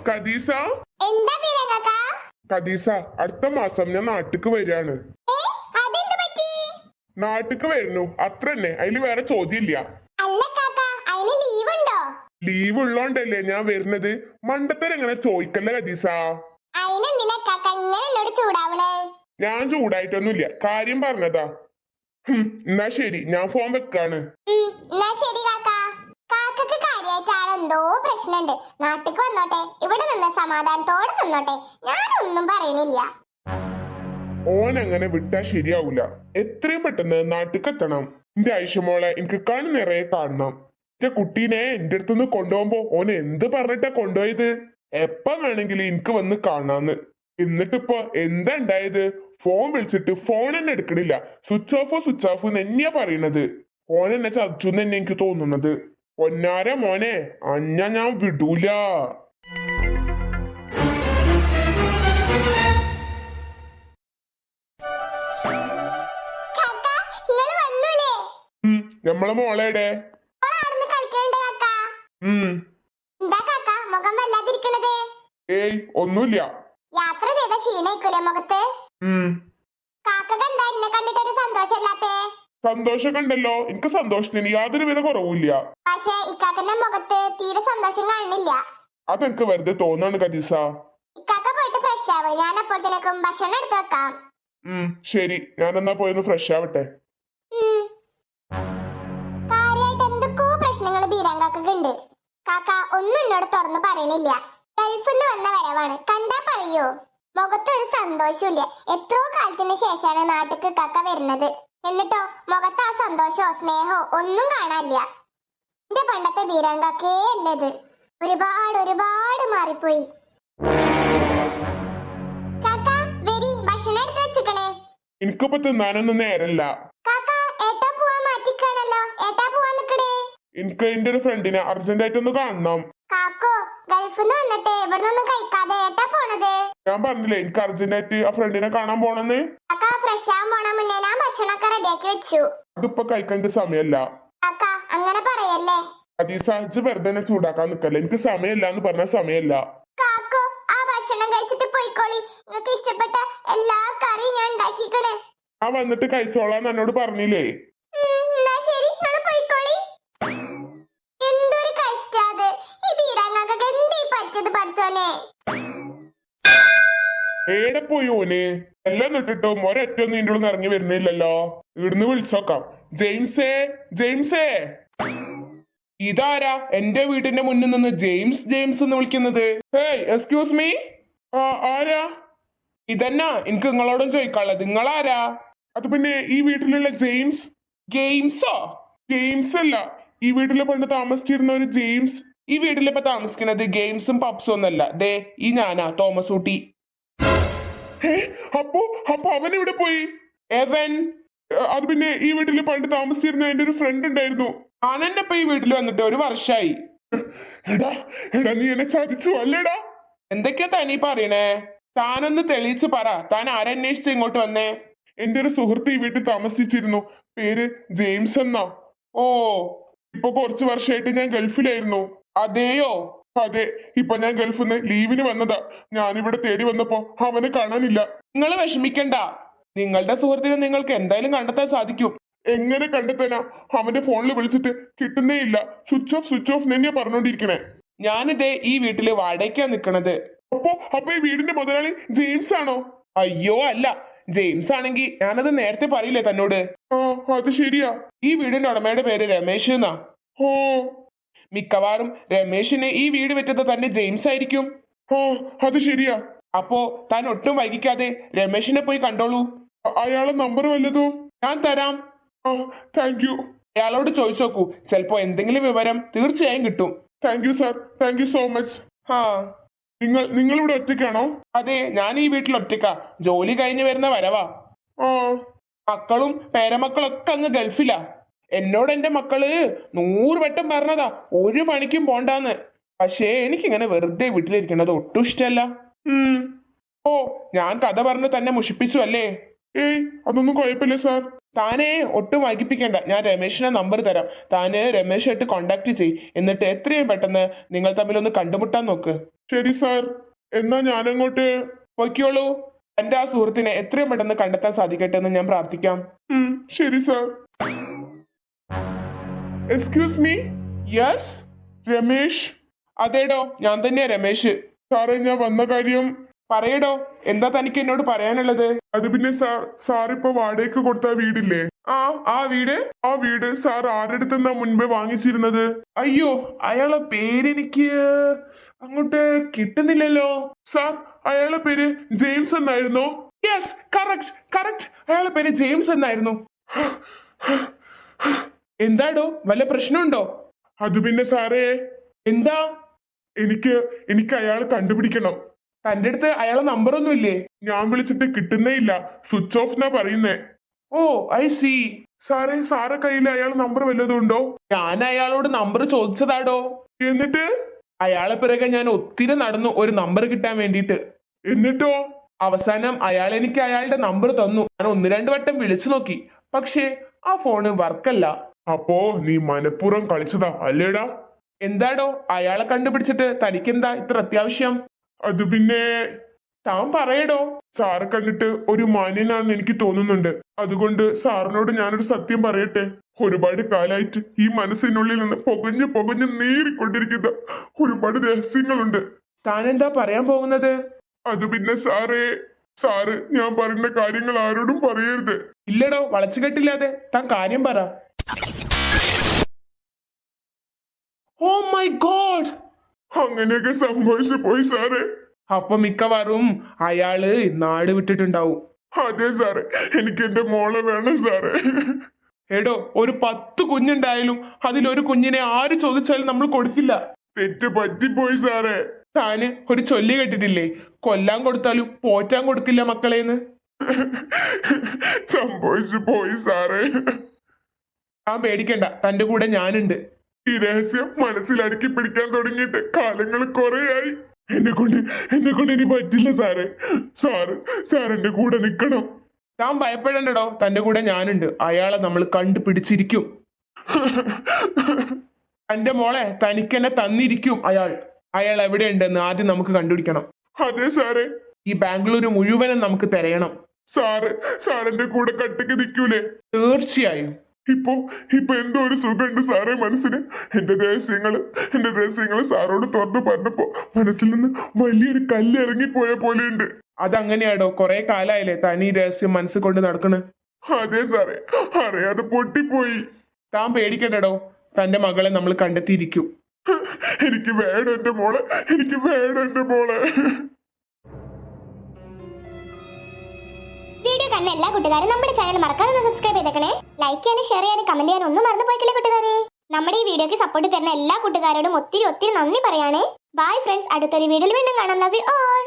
കദീസ എന്താ പിരങ്ങക്ക? കദീസ അടുത്ത മാസം ഞാൻ നാട്ടിക്ക് വരികയാണ്. അതെന്ത് പറ്റി? നാട്ടിക്ക് വരുന്നു അത്ര തന്നെ, അതില് വേറെ ചോദ്യമില്ല. അല്ല കാക്ക, അതിന് ലീവ് ഉണ്ടോ? ലീവ് ഉള്ളോണ്ടല്ലേ ഞാൻ വരുന്നത്. മണ്ടത്തരം എങ്ങനെ ചോദിക്കല്ലേ കദീസ. അതിനെന്തിനാ കാക്ക ഇങ്ങനെ എന്നോട് ചൂടാവണേ? ഞാൻ ചൂടായിട്ടൊന്നുമില്ല, കാര്യം പറഞ്ഞതാ. എന്നാ ശരി, ഞാൻ ഫോൺ വെക്കാണ്. എന്നാ ശരി കാക്ക. കാക്കക്ക് കാര്യമായിട്ട് ആളെന്തോ പ്രശ്നമുണ്ട്. നാട്ടിക്ക് വന്നോട്ടെ, ഇവിടെ നിന്ന് സമാധാനത്തോടെ നിന്നോട്ടെ, ഞാനൊന്നും പറയണില്ല. ഓൻ അങ്ങനെ വിട്ടാ ശരിയാവൂല. എത്രയും പെട്ടെന്ന് നാട്ടിക്ക് എത്തണം. എന്റെ ആയിഷമോളെ എനിക്ക് കണ്ണ് നിറയെ കാണണം. എന്റെ കുട്ടീനെ എന്റെ അടുത്തുനിന്ന് കൊണ്ടുപോകുമ്പോ ഓൻ എന്ത് പറഞ്ഞിട്ടാ കൊണ്ടുപോയത്? എപ്പ വേണമെങ്കിലും എനിക്ക് വന്ന് കാണാന്ന്. എന്നിട്ടിപ്പോ എന്താ ഉണ്ടായത്? ഫോൺ വിളിച്ചിട്ട് ഫോൺ തന്നെ എടുക്കണില്ല. സ്വിച്ച് ഓഫ് തന്നെയാ പറയണത്. ഫോൺ എന്നെ ചതിച്ചു തന്നെ എനിക്ക് തോന്നുന്നത്. പൊന്നാര മോനെ, അന്ന ഞാൻ വിടൂല. നമ്മളെ മോളെടെ ഏയ് ഒന്നുമില്ല. യാത്ര ചെയ്ത ക്ഷീണയിക്കൂലേ മുഖത്ത്? കാക്കക്ക് എന്താ എന്നെ കണ്ടിട്ടൊരു സന്തോഷമില്ലാത്തേ? സന്തോഷമൊക്കെ ഉണ്ടല്ലോ, എനിക്ക് സന്തോഷത്തിന് യാതൊരു വിധ കുറവില്ല. പക്ഷെ ഇക്കാക്കന്റെ മുഖത്ത് തീരെ സന്തോഷം കാണുന്നില്ല. അതെനിക്ക് വെറുതെ തോന്നാണ് കദീസ. ഇക്കാക്ക പോയിട്ട് ഫ്രഷ് ആവും, ഞാൻ അപ്പോഴത്തേക്കും ഭക്ഷണം എടുത്തു വെക്കാം. ശരി, ഞാനെന്നാ പോയൊന്ന് ഫ്രഷ് ആവട്ടെ. കാര്യായിട്ട് എന്തൊക്കെയോ പ്രശ്നങ്ങൾ ബീരാങ്കാക്കൊക്കെ ഉണ്ട്. കാക്ക ഒന്നും എന്നോട് തുറന്ന് പറയണില്ല. ഗൾഫിൽ നിന്ന് വന്ന വരവാണ്, കണ്ടാ പറയോ? മുഖത്ത് ഒരു സന്തോഷമില്ല. എത്രയോ കാലത്തിന് ശേഷമാണ് നാട്ടിക്ക് കാക്ക വരുന്നത്. എന്നിട്ടോ മുഖത്ത് ആ സന്തോഷോ സ്നേഹോ ഒന്നും കാണാനില്ല. എന്റെ പണ്ടത്തെ ബീരാങ്കാക്കേ അല്ലത്. ഒരുപാട് മാറിപ്പോയി. കാക്ക വരി, ഭക്ഷണം എടുത്ത് വെച്ചിക്കണേ. എനിക്കിപ്പോ തിന്നാനൊന്നും നേരല്ല. കാക്ക ഏട്ടാ പോവാൻ മാറ്റിക്കാണല്ലോ, ഏട്ടാ പോവാൻ നിക്കണേ. എനിക്ക് എന്റെ ഒരു ഫ്രണ്ടിനെ അർജന്റ് ആയിട്ടൊന്ന് കാണണം. കാക്കോ ഗൾഫിൽ നിന്ന് വന്നിട്ട് ഇവിടെ നിന്നും കഴിക്കാതെ ഏട്ടാ പോണത്? ഞാൻ പറഞ്ഞില്ലേ എനിക്ക് അർജന്റ് ആയിട്ട് ആ ഫ്രണ്ടിനെ കാണാൻ പോണെന്ന്. കാക്ക ഫ്രഷ് ആവാൻ പോണ മുന്നേ ഞാൻ ഭക്ഷണമൊക്കെ റെഡിയാക്കി വെച്ചു. അതിപ്പോ കഴിക്കേണ്ട സമയമല്ല. കാക്ക അങ്ങനെ പറയല്ലേ. അതിസാഹിച്ച് വെറുതെ തന്നെ ചൂടാക്കാൻ നിക്കല്ലേ. എനിക്ക് സമയമല്ല എന്ന് പറഞ്ഞ സമയമല്ല. കാക്കോ ആ ഭക്ഷണം കഴിച്ചിട്ട് പോയിക്കോളി. നിങ്ങൾക്ക് ഇഷ്ടപ്പെട്ട എല്ലാ കറിയും ഞാൻ ഉണ്ടാക്കിക്കണേ. ഞാൻ വന്നിട്ട് കഴിച്ചോളാന്ന് എന്നോട് പറഞ്ഞില്ലേ? എന്നാ ശരി, നിങ്ങൾ പോയിക്കോളി. എന്തൊരു കഷ്ടാത്. ഈ ബീരാങ്ങാക്കൊക്കെ എന്തീ പറ്റിയത് പഠിച്ചോനെ? ഏടെ പോയി ഓന്? എല്ലാം ഇട്ടിട്ടും ഒരൊറ്റൊന്നും ഇതിന്റെ ഉള്ളിൽ ഇറങ്ങി വരുന്നില്ലല്ലോ. ഇവിടുന്ന് വിളിച്ചോക്കാം. ജെയിംസേ, ജെയിംസേ. ഇതാരാ എന്റെ വീടിന്റെ മുന്നിൽ നിന്ന് ജെയിംസ് ജെയിംസ് എന്ന് വിളിക്കുന്നത്? Hey excuse me. ആരാ? ഇതന്നാ എനിക്ക് നിങ്ങളോടും ചോദിക്കാനുള്ളത്. നിങ്ങളാരാ? അത് പിന്നെ ഈ വീട്ടിലുള്ള ജെയിംസ്. ഗെയിംസോ? ജെയിംസ് അല്ല, ഈ വീട്ടിലെ പണ്ട് താമസിച്ചിരുന്ന ഒരു ജെയിംസ്. ഈ വീട്ടിലിപ്പോ താമസിക്കുന്നത് ഗെയിംസും പപ്സും ഒന്നല്ല. ദേ ഈ ഞാനാ തോമസ് ഊട്ടി. അപ്പോ അവൻ ഇവിടെ പോയി? എവൻ? അത് പിന്നെ ഈ വീട്ടിൽ പണ്ട് താമസിച്ചിരുന്ന എന്റെ ഒരു ഫ്രണ്ട് ഉണ്ടായിരുന്നു. ആനെന്നെ ഇപ്പൊ ഈ വീട്ടിൽ വന്നിട്ട് 1 വർഷമായി. എടാ നീ എന്നെ ചതിച്ചു അല്ലേടാ? എന്തൊക്കെയാ തനി പറയണേ? താനൊന്ന് തെളിയിച്ച് പറ, താൻ ആരന്വേഷിച്ച് ഇങ്ങോട്ട് വന്നേ? എന്റെ ഒരു സുഹൃത്ത് ഈ വീട്ടിൽ താമസിച്ചിരുന്നു. പേര് ജെയിംസ് എന്നാ. ഓ, ഇപ്പൊ കുറച്ച് വർഷമായിട്ട് ഞാൻ ഗൾഫിലായിരുന്നു. അതെയോ? അതെ, ഇപ്പൊ ഞാൻ ഗൾഫിൽ നിന്ന് ലീവിന് വന്നതാ. ഞാനിവിടെ തേടി വന്നപ്പോ അവനെ കാണാനില്ല. നിങ്ങൾ വിഷമിക്കണ്ട, നിങ്ങളുടെ സുഹൃത്തിനെ നിങ്ങൾക്ക് എന്തായാലും കണ്ടെത്താൻ സാധിക്കും. എങ്ങനെ കണ്ടെത്താനാ? അവന്റെ ഫോണിൽ വിളിച്ചിട്ട് കിട്ടുന്നേ ഇല്ല. സ്വിച്ച് ഓഫ് തന്നെയാ പറഞ്ഞോണ്ടിരിക്കണേ. ഞാനിതേ ഈ വീട്ടില് വാടകയ്ക്കാ നിക്കണത്. അപ്പൊ ഈ വീടിന്റെ മുതലാളി ജെയിംസ് ആണോ? അയ്യോ അല്ല, ജെയിംസ് ആണെങ്കിൽ ഞാനത് നേരത്തെ പറയില്ലേ തന്നോട്? അത് ശരിയാ. ഈ വീടിന്റെ ഉടമയുടെ പേര് രമേശ് എന്നാ. ഓ, മിക്കവാറും രമേശിന് ഈ വീട് വിറ്റത് തന്നെ ജെയിംസ് ആയിരിക്കും. അത് ശരിയാ. അപ്പോ താൻ ഒട്ടും വൈകിക്കാതെ രമേശിനെ പോയി കണ്ടോളൂ. അയാളെ നമ്പർ വല്ലതോ? ഞാൻ തരാം. Thank you. അയാളോട് ചോദിച്ചു നോക്കൂ, ചിലപ്പോ എന്തെങ്കിലും വിവരം തീർച്ചയായും കിട്ടും. Thank you sir, thank you so much. നിങ്ങൾ ഇവിടെ ഒറ്റയ്ക്കാണോ? അതെ, ഞാൻ ഈ വീട്ടിൽ ഒറ്റയ്ക്കാ. ജോലി കഴിഞ്ഞ് വരുന്ന വരവാ. മക്കളും പേരമക്കളൊക്കെ അങ്ങ് ഗൾഫിലാ. എന്നോട് എന്റെ മക്കള് 100 വട്ടം പറഞ്ഞതാ ഒരു പണിക്കും പോണ്ടാന്ന്. പക്ഷേ എനിക്കിങ്ങനെ വെറുതെ വീട്ടിലിരിക്കുന്നത് ഒട്ടും ഇഷ്ടമല്ല. ഓ, ഞാൻ കഥ പറഞ്ഞ് തന്നെ മുഷിപ്പിച്ചു അല്ലേ? ഏയ്, അതൊന്നും കുഴപ്പമില്ല സാർ. താനെ ഒട്ടും വൈകിപ്പിക്കേണ്ട, ഞാൻ രമേശിന്റെ നമ്പർ തരാം. താന് രമേശായിട്ട് കോണ്ടാക്ട് ചെയ്, എന്നിട്ട് എത്രയും പെട്ടെന്ന് നിങ്ങൾ തമ്മിൽ ഒന്ന് കണ്ടുമുട്ടാൻ നോക്ക്. ശരി സാർ, എന്നാ ഞാനങ്ങോട്ട്. പൊയ്ക്കോളൂ. എന്റെ ആ സുഹൃത്തിനെ എത്രയും പെട്ടെന്ന് കണ്ടെത്താൻ സാധിക്കട്ടെ എന്ന് ഞാൻ പ്രാർത്ഥിക്കാം. ശരി sir. Excuse me. Yes. Ramesh. അതേടോ, ഞാൻ തന്നെയാ രമേശ്. സാറേ, ഞാൻ വന്ന കാര്യം. പറയടോ, എന്താ തനിക്ക് എന്നോട് പറയാനുള്ളത്? അത് പിന്നെ സാർ ഇപ്പൊ വാടകയ്ക്ക് കൊടുത്ത വീടില്ലേ, ആ വീട്. ആ വീട് സാർ ആരെടുത്തെന്നാ മുൻപേ വാങ്ങിച്ചിരുന്നത്? അയ്യോ, അയാളെ പേരെനിക്ക് അങ്ങോട്ട് കിട്ടുന്നില്ലല്ലോ. സാർ, അയാളുടെ പേര് ജെയിംസ് എന്നായിരുന്നോ? യെസ്, കറക്റ്റ് കറക്റ്റ്, അയാളെ പേര് ജെയിംസ് എന്നായിരുന്നു. എന്താടോ, വല്ല പ്രശ്നമുണ്ടോ? അത് പിന്നെ സാറേ, എന്താ? എനിക്ക് അയാളെ കണ്ടുപിടിക്കണം. തന്റെ അടുത്ത് അയാളെ നമ്പറൊന്നും ഇല്ലേ? ഞാൻ വിളിച്ചിട്ട് കിട്ടുന്നേ ഇല്ല, സ്വിച്ച് ഓഫ് എന്നാ പറയുന്നേ. ഓ, ഐ സി. സാറെ കയ്യിൽ അയാൾ നമ്പർ വല്ലതും ഉണ്ടോ? ഞാൻ അയാളോട് നമ്പർ ചോദിച്ചതാടോ. എന്നിട്ട്? അയാളെ പിറകെ ഞാൻ ഒത്തിരി നടന്നു ഒരു നമ്പർ കിട്ടാൻ വേണ്ടിയിട്ട്. എന്നിട്ടോ? അവസാനം അയാൾ എനിക്ക് അയാളുടെ നമ്പർ തന്നു. ഞാൻ 1-2 വട്ടം വിളിച്ചു നോക്കി, പക്ഷേ ആ ഫോണ് വർക്കല്ല. അപ്പോ നീ മനഃപൂർവ്വം കളിച്ചതാ അല്ലേടാ? എന്താടോ, അയാളെ കണ്ടുപിടിച്ചിട്ട് തനിക്കെന്താ ഇത്ര അത്യാവശ്യം? അത് പിന്നെ താൻ പറയടോ. സാറ് കണ്ടിട്ട് ഒരു മാന്യനാണെന്ന് എനിക്ക് തോന്നുന്നുണ്ട്. അതുകൊണ്ട് സാറിനോട് ഞാനൊരു സത്യം പറയട്ടെ. ഒരുപാട് കാലായിട്ട് ഈ മനസ്സിനുള്ളിൽ നിന്ന് പുകഞ്ഞ് നീറിക്കൊണ്ടിരിക്കുന്ന ഒരുപാട് രഹസ്യങ്ങളുണ്ട്. താൻ എന്താ പറയാൻ പോകുന്നത്? അത് പിന്നെ സാറ് ഞാൻ പറയുന്ന കാര്യങ്ങൾ ആരോടും പറയരുത്. ഇല്ലടോ, വളച്ചുകെട്ടില്ലാതെ താൻ കാര്യം പറ. ഓ മൈ ഗോഡ്, അങ്ങനെയൊക്കെ സംഭവിച്ചു പോയി സാറേ. അപ്പൊ മിക്കവാറും അയാള് നാട് വിട്ടിട്ടുണ്ടാവും. അതെ സാറേ, എനിക്ക് എന്റെ മോളെ വേണം സാറേ. എടോ, ഒരു 10 കുഞ്ഞുണ്ടായാലും അതിലൊരു കുഞ്ഞിനെ ആര് ചോദിച്ചാലും നമ്മൾ കൊടുക്കില്ല. തെറ്റ് പറ്റിപ്പോയി സാറേ. താന് ഒരു ചൊല്ലി കേട്ടിട്ടില്ലേ, കൊല്ലാൻ കൊടുത്താലും പോറ്റാൻ കൊടുക്കില്ല മക്കളേന്ന്? സംഭവിച്ചു പോയി സാറേ. താൻ പേടിക്കണ്ട, തന്റെ കൂടെ ഞാനുണ്ട്. ഈ രഹസ്യം മനസ്സിൽ അടുക്കി പിടിക്കാൻ തുടങ്ങിയിട്ട് കാലങ്ങൾ കുറേയായി. എന്നെ കൊണ്ട് ഇനി പറ്റില്ല സാറേ. സാർ എന്റെ കൂടെ നിൽക്കണം. താൻ ഭയപ്പെടണ്ടടോ, തന്റെ കൂടെ ഞാനുണ്ട്. അയാളെ നമ്മൾ കണ്ടുപിടിച്ചിരിക്കും. തന്റെ മോളെ തനിക്കെന്നെ തന്നിരിക്കും. അയാൾ എവിടെയുണ്ടെന്ന് ആദ്യം നമുക്ക് കണ്ടുപിടിക്കണം. അതെ സാറേ. ഈ ബാംഗ്ലൂർ മുഴുവനും നമുക്ക് തിരയണം. സാറിന്റെ കൂടെ കട്ടക്ക് നിൽക്കൂലേ? തീർച്ചയായും. ഇപ്പൊ എന്തോ ഒരു സുഖമുണ്ട് സാറേ മനസ്സിന്. എന്റെ രഹസ്യങ്ങള് സാറോട് തുറന്നു പറഞ്ഞപ്പോ മനസ്സിൽ നിന്ന് വലിയൊരു കല്ല് ഇറങ്ങിപ്പോയ പോലെയുണ്ട്. അതങ്ങനെയാടോ, കുറെ കാലായില്ലേ താൻ ഈ രഹസ്യം മനസ്സിൽ കൊണ്ട് നടക്കണ്. അതെ സാറേ, അറിയാതെ പൊട്ടിപ്പോയി. താൻ പേടിക്കണ്ടടോ, തന്റെ മകളെ നമ്മൾ കണ്ടെത്തിയിരിക്കും. എനിക്ക് വേണം എന്റെ മോളെ. വീഡിയോ കാണുന്ന എല്ലാ കൂട്ടുകാരും നമ്മുടെ ചാനൽ മറക്കാതെ സബ്സ്ക്രൈബ് ചെയ്തേക്കണേ. ലൈക്ക് ചെയ്യാനും ഷെയർ ചെയ്യാനും കമന്റ് ചെയ്യാനും ഒന്നും മറന്നു പോയിക്കില്ല കൂട്ടുകാരെ. നമ്മുടെ ഈ വീഡിയോക്ക് സപ്പോർട്ട് തരുന്ന എല്ലാ കൂട്ടുകാരോടും ഒത്തിരി നന്ദി പറയാണേ. ബൈ ഫ്രണ്ട്സ്, അടുത്തൊരു വീഡിയോയിൽ വീണ്ടും കാണാം. Love you all.